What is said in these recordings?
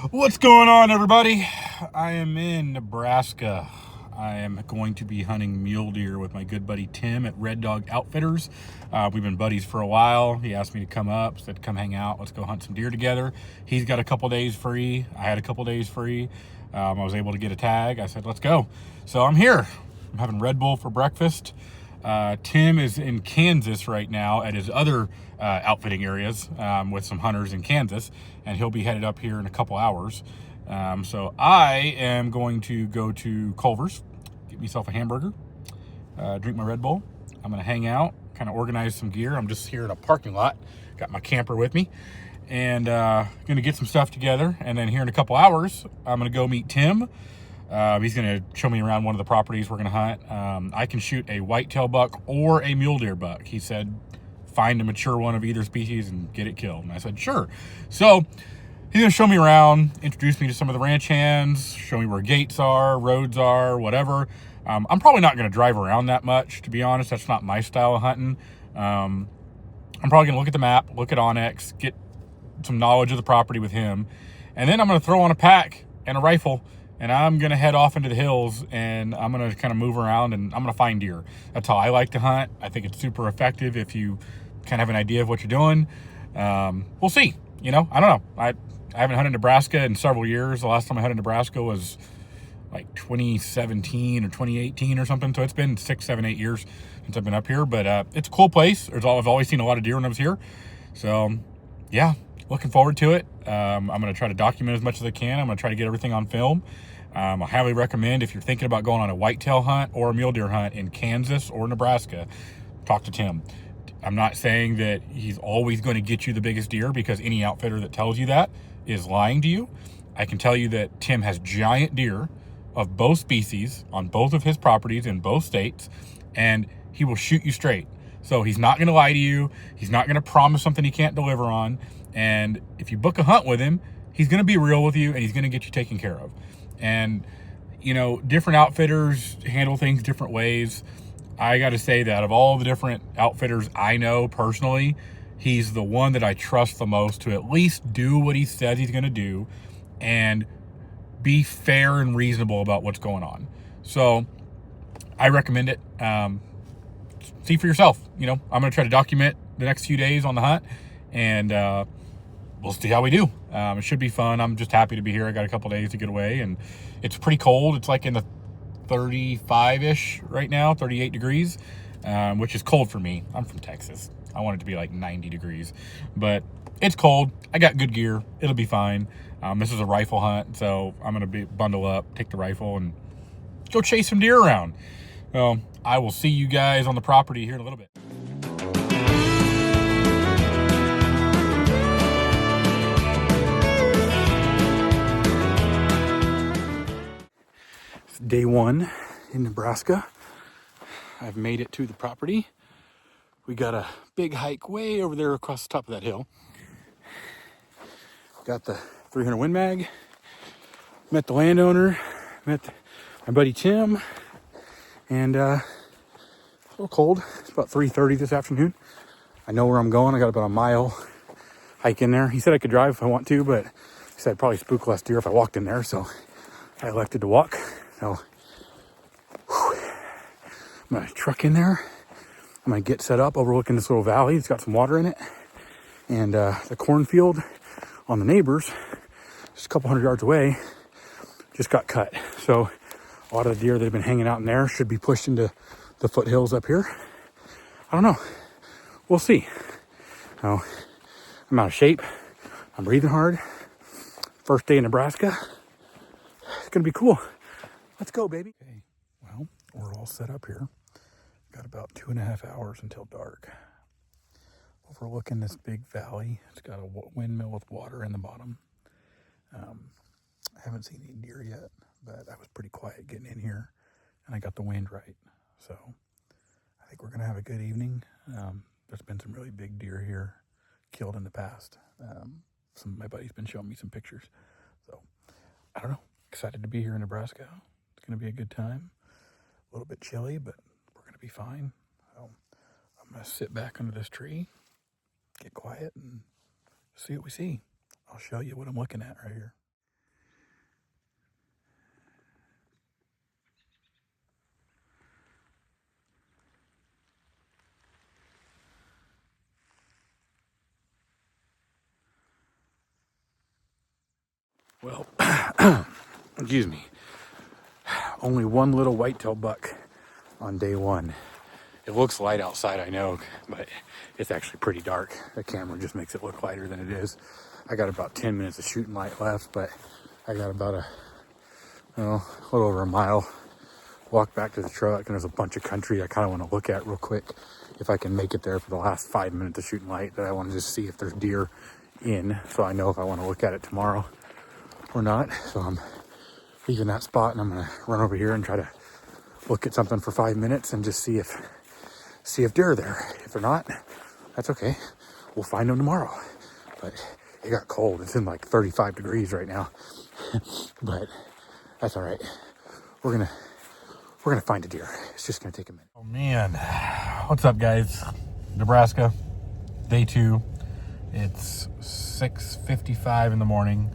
What's going on, everybody? I am in Nebraska. I am going to be hunting mule deer with my good buddy Tim at Red Dog Outfitters. We've been buddies for a while. He asked me to come up, said come hang out, let's go hunt some deer together. He's got a couple days free. I had a couple days free. I was able to get a tag. I said, let's go. So I'm here. I'm having Red Bull for breakfast. Tim is in Kansas right now at his other outfitting areas with some hunters in Kansas, and he'll be headed up here in a couple hours. So I am going to go to Culver's, get myself a hamburger, drink my Red Bull. I'm going to hang out, kind of organize some gear. I'm just here in a parking lot, got my camper with me, and going to get some stuff together. And then here in a couple hours, I'm going to go meet Tim. He's going to show me around one of the properties we're going to hunt. I can shoot a whitetail buck or a mule deer buck. He said, find a mature one of either species and get it killed. And I said, sure. So he's going to show me around, introduce me to some of the ranch hands, show me where gates are, roads are, whatever. I'm probably not going to drive around that much, to be honest. That's not my style of hunting. I'm probably going to look at the map, look at Onyx, get some knowledge of the property with him. And then I'm going to throw on a pack and a rifle, and I'm going to head off into the hills, and I'm going to kind of move around, and I'm going to find deer. That's how I like to hunt. I think it's super effective if you kind of have an idea of what you're doing. We'll see. You know, I don't know. I haven't hunted Nebraska in several years. The last time I hunted Nebraska was like 2017 or 2018 or something. So it's been 6, 7, 8 years since I've been up here. But it's a cool place. I've always seen a lot of deer when I was here. So, yeah, looking forward to it. I'm going to try to document as much as I can. I'm going to try to get everything on film. I highly recommend, if you're thinking about going on a whitetail hunt or a mule deer hunt in Kansas or Nebraska, talk to Tim. I'm not saying that he's always going to get you the biggest deer, because any outfitter that tells you that is lying to you. I can tell you that Tim has giant deer of both species on both of his properties in both states, and he will shoot you straight. So he's not going to lie to you. He's not going to promise something he can't deliver on. And if you book a hunt with him, he's going to be real with you, and he's going to get you taken care of. And, you know, different outfitters handle things different ways. I got to say that of all the different outfitters I know personally, he's the one that I trust the most to at least do what he says he's going to do and be fair and reasonable about what's going on. So I recommend it. See for yourself. You know, I'm going to try to document the next few days on the hunt, and we'll see how we do. It should be fun. I'm just happy to be here. I got a couple days to get away, and it's pretty cold. It's like in the 35-ish right now, 38 degrees, which is cold for me. I'm from Texas. I want it to be like 90 degrees, but it's cold. I got good gear. It'll be fine. This is a rifle hunt, so I'm going to bundle up, take the rifle, and go chase some deer around. So I will see you guys on the property here in a little bit. It's day one in Nebraska. I've made it to the property. We got a big hike way over there across the top of that hill. Got the 300 Win Mag. Met the landowner. Met my buddy Tim. And it's a little cold. It's about 3:30 this afternoon. I know where I'm going. I got about a mile hike in there. He said I could drive if I want to, but he said I'd probably spook less deer if I walked in there. So I elected to walk. So I'm going to truck in there. I'm going to get set up overlooking this little valley. It's got some water in it. And the cornfield on the neighbors, just a couple hundred yards away, just got cut. So a lot of the deer that have been hanging out in there should be pushed into the foothills up here. I don't know. We'll see. So I'm out of shape. I'm breathing hard. First day in Nebraska. It's going to be cool. Let's go, baby. Okay. Well, we're all set up here. Got about 2.5 hours until dark. Overlooking this big valley. It's got a windmill with water in the bottom. I haven't seen any deer yet, but I was pretty quiet getting in here, and I got the wind right. So I think we're going to have a good evening. There's been some really big deer here killed in the past. Some of my buddies been showing me some pictures. So I don't know. Excited to be here in Nebraska. It's going to be a good time. A little bit chilly, but we're going to be fine. So I'm going to sit back under this tree, get quiet, and see what we see. I'll show you what I'm looking at right here. Well, excuse me. Only one little whitetail buck on day one. It looks light outside, I know, but it's actually pretty dark. The camera just makes it look lighter than it is. I got about 10 minutes of shooting light left, but I got about a little over a mile walk back to the truck, and there's a bunch of country I kind of want to look at real quick if I can make it there for the last 5 minutes of shooting light, that I want to just see if there's deer in, so I know if I want to look at it tomorrow or not. So I'm leaving that spot, and I'm gonna run over here and try to look at something for 5 minutes and just see if deer are there. If they're not, that's okay. We'll find them tomorrow. But it got cold. It's in like 35 degrees right now. But that's all right. We're gonna find a deer. It's just gonna take a minute. Oh man, what's up, guys? Nebraska, day 2. It's 6:55 in the morning.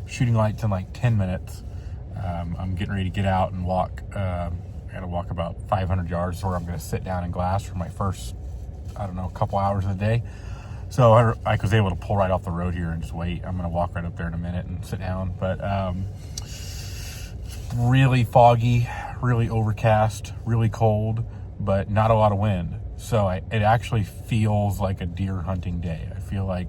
Shooting light's in like 10 minutes. I'm getting ready to get out and walk. I gotta walk about 500 yards where I'm gonna sit down in glass for my first, couple hours of the day. So I was able to pull right off the road here and just wait. I'm gonna walk right up there in a minute and sit down. But really foggy, really overcast, really cold, but not a lot of wind. So it actually feels like a deer hunting day. I feel like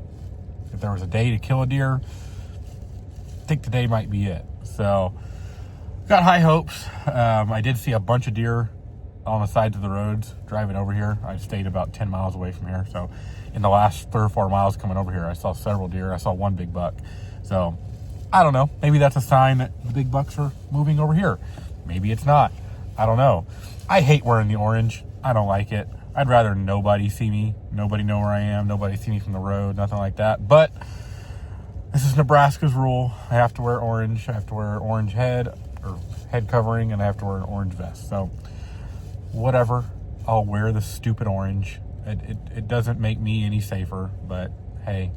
if there was a day to kill a deer, I think today might be it. So got high hopes. I did see a bunch of deer on the sides of the roads driving over here. I stayed about 10 miles away from here. So in the last 3 or 4 miles coming over here, I saw several deer. I saw one big buck. So I don't know. Maybe that's a sign that the big bucks are moving over here. Maybe it's not. I don't know. I hate wearing the orange. I don't like it. I'd rather nobody see me. Nobody know where I am. Nobody see me from the road. Nothing like that. But this is Nebraska's rule. I have to wear orange. I have to wear orange head covering, and I have to wear an orange vest. So whatever. I'll wear the stupid orange. It doesn't make me any safer, but hey,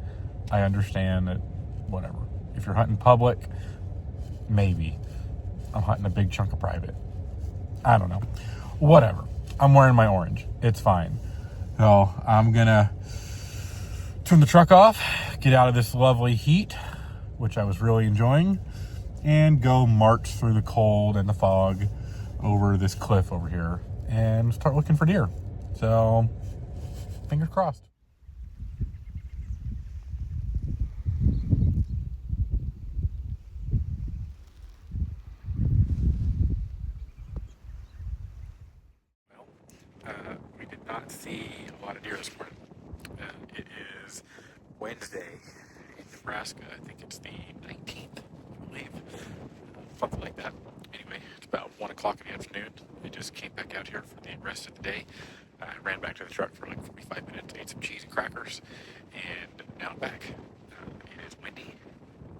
I understand that whatever. If you're hunting public, maybe. I'm hunting a big chunk of private. I don't know. Whatever. I'm wearing my orange. It's fine. So I'm gonna turn the truck off, get out of this lovely heat, which I was really enjoying, and go march through the cold and the fog over this cliff over here and start looking for deer. So fingers crossed. We did not see a lot of deer this morning. It is Wednesday in Nebraska. I think it's the 19th, I believe. Something like that. Anyway, it's about 1 o'clock in the afternoon. I just came back out here for the rest of the day. I ran back to the truck for like 45 minutes, ate some cheese and crackers, and now I'm back. It is windy.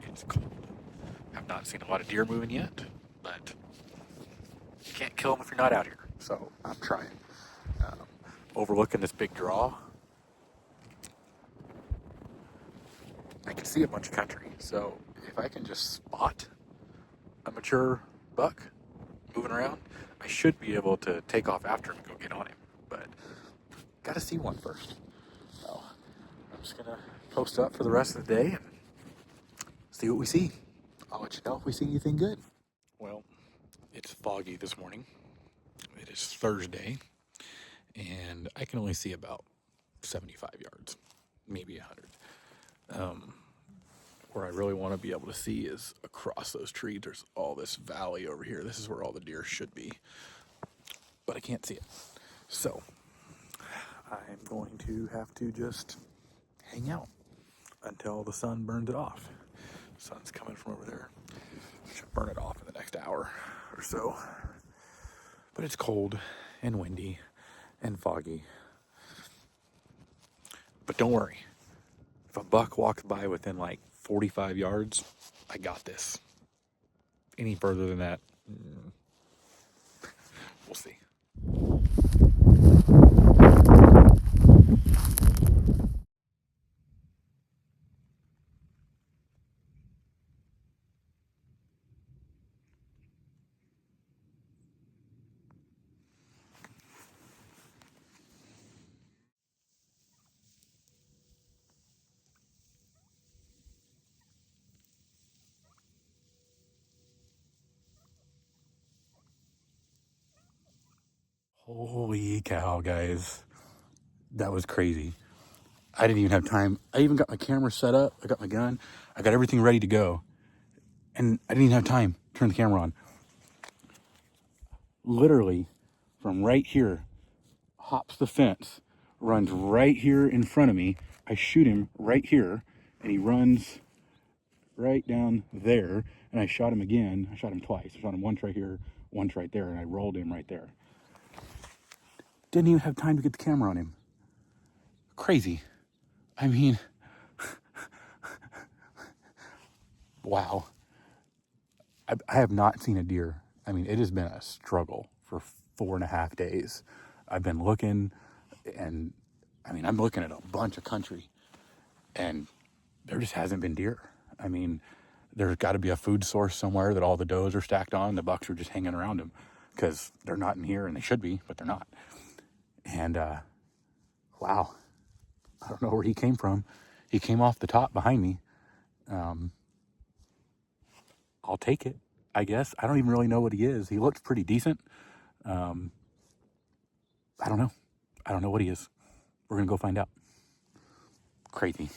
It's cold. I've not seen a lot of deer moving yet, but you can't kill them if you're not out here. So I'm trying. Overlooking this big draw, I can see a bunch of country. So if I can just spot a mature buck moving around, I should be able to take off after him and go get on him. But gotta see one first. So I'm just gonna post up for the rest of the day and see what we see. I'll let you know if we see anything good. Well, it's foggy this morning. It is Thursday, and I can only see about 75 yards, maybe 100. Where I really want to be able to see is across those trees. There's all this valley over here. This is where all the deer should be, but I can't see it. So I'm going to have to just hang out until the sun burns it off. The sun's coming from over there. I should burn it off in the next hour or so. But it's cold and windy and foggy. But don't worry. If a buck walks by within like 45 yards, I got this. Any further than that, we'll see. Holy cow, guys. That was crazy. I didn't even have time. I even got my camera set up. I got my gun. I got everything ready to go. And I didn't even have time to turn the camera on. Literally, from right here, hops the fence, runs right here in front of me. I shoot him right here, and he runs right down there. And I shot him again. I shot him twice. I shot him once right here, once right there, and I rolled him right there. Didn't even have time to get the camera on him. Crazy. I mean, wow. I have not seen a deer. I mean, it has been a struggle for 4.5 days. I've been looking, and I mean, I'm looking at a bunch of country, and there just hasn't been deer. I mean, there's got to be a food source somewhere that all the does are stacked on. The bucks are just hanging around them because they're not in here, and they should be, but they're not. And wow, I don't know where he came from. He came off the top behind me. I'll take it, I guess. I don't even really know what he is. He looks pretty decent. I don't know. I don't know what he is. We're going to go find out. Crazy.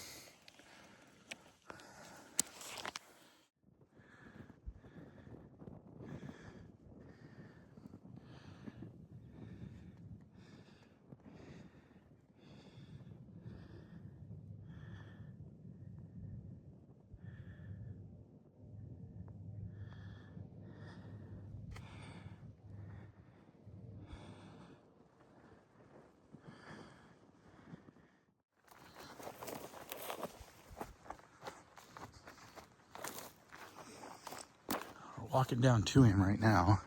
We're walking down to him right now.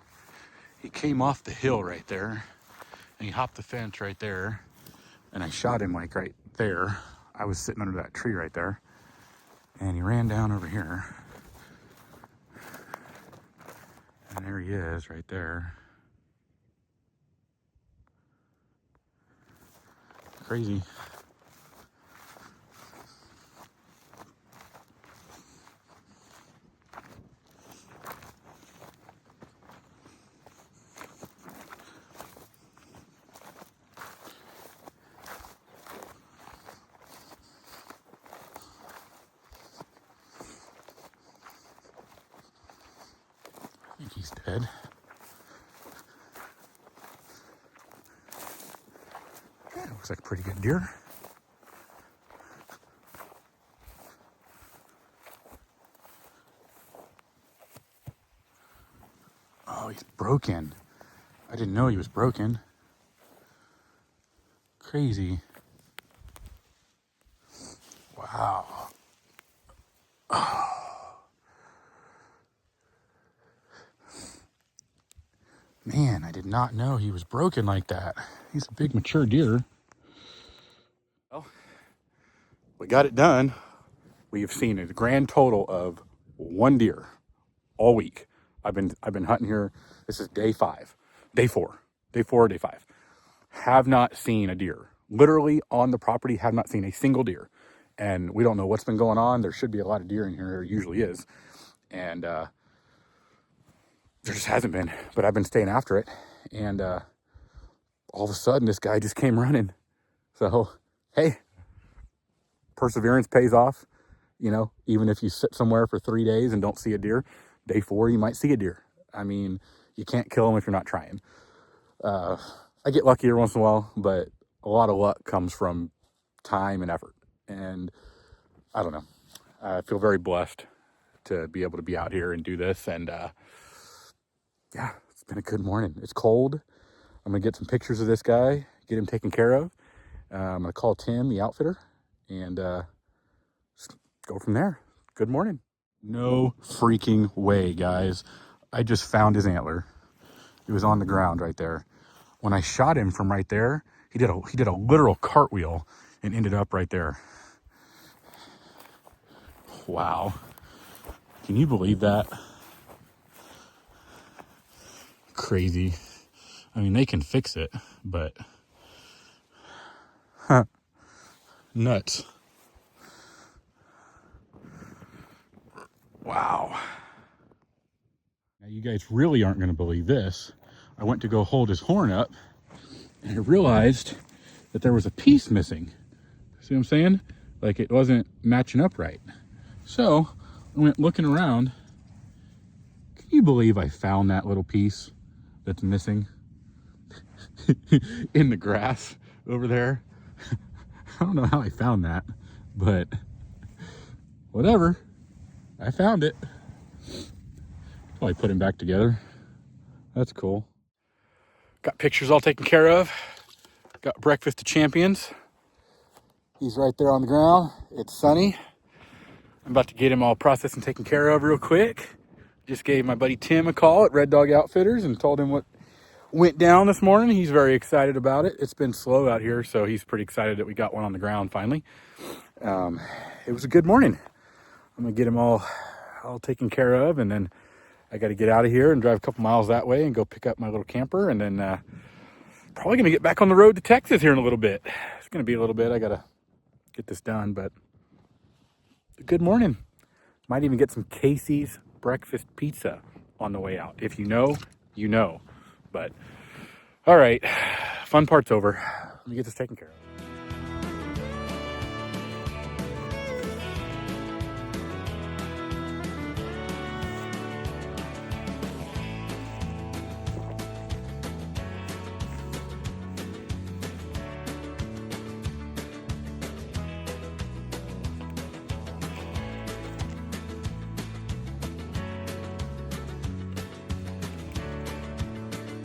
He came off the hill right there, and he hopped the fence right there, and I shot him like right there. I was sitting under that tree right there, and he ran down over here. And there he is right there. Crazy. I think he's dead. Yeah, looks like a pretty good deer. Oh, he's broken. I didn't know he was broken. Crazy. Wow. Man, I did not know he was broken like that. He's a big mature deer. Well, we got it done. We have seen a grand total of 1 deer all week. I've been hunting here. This is day 5, day 4, day 4, day 5. Have not seen a deer. Literally on the property, have not seen a single deer. And we don't know what's been going on. There should be a lot of deer in here. There usually is. And there just hasn't been. But I've been staying after it. And all of a sudden, this guy just came running. So, hey, perseverance pays off. You know, even if you sit somewhere for 3 days and don't see a deer, day 4, you might see a deer. I mean, you can't kill them if you're not trying. I get lucky every once in a while, but a lot of luck comes from time and effort. And I don't know. I feel very blessed to be able to be out here and do this. And yeah, it's been a good morning. It's cold. I'm going to get some pictures of this guy, get him taken care of. I'm going to call Tim, the outfitter, and just go from there. Good morning. No freaking way, guys. I just found his antler. He was on the ground right there. When I shot him from right there, he did a literal cartwheel and ended up right there. Wow. Can you believe that? Crazy. I mean, they can fix it, but nuts. Wow. Now you guys really aren't going to believe this. I went to go hold his horn up, and I realized that there was a piece missing. See what I'm saying? Like it wasn't matching up right. So I went looking around. Can you believe I found that little piece that's missing in the grass over there? I don't know how I found that, but whatever. I found it. Probably put him back together. That's cool. Got pictures all taken care of. Got breakfast to champions. He's right there on the ground. It's sunny. I'm about to get him all processed and taken care of real quick. Just gave my buddy Tim a call at Red Dog Outfitters and told him what went down this morning. He's very excited about it. It's been slow out here, so he's pretty excited that we got one on the ground finally. It was a good morning. I'm gonna get him all taken care of, and then I got to get out of here and drive a couple miles that way and go pick up my little camper, and then probably gonna get back on the road to Texas here in a little bit. It's gonna be a little bit. I gotta get this done, but good morning. Might even get some Casey's breakfast pizza on the way out. If you know, you know. But all right, fun part's over. Let me get this taken care of.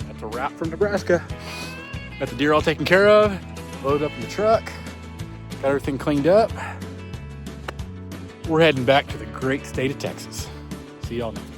That's a wrap from Nebraska. Got the deer all taken care of, loaded up in the truck, got everything cleaned up. We're heading back to the great state of Texas. See y'all next time.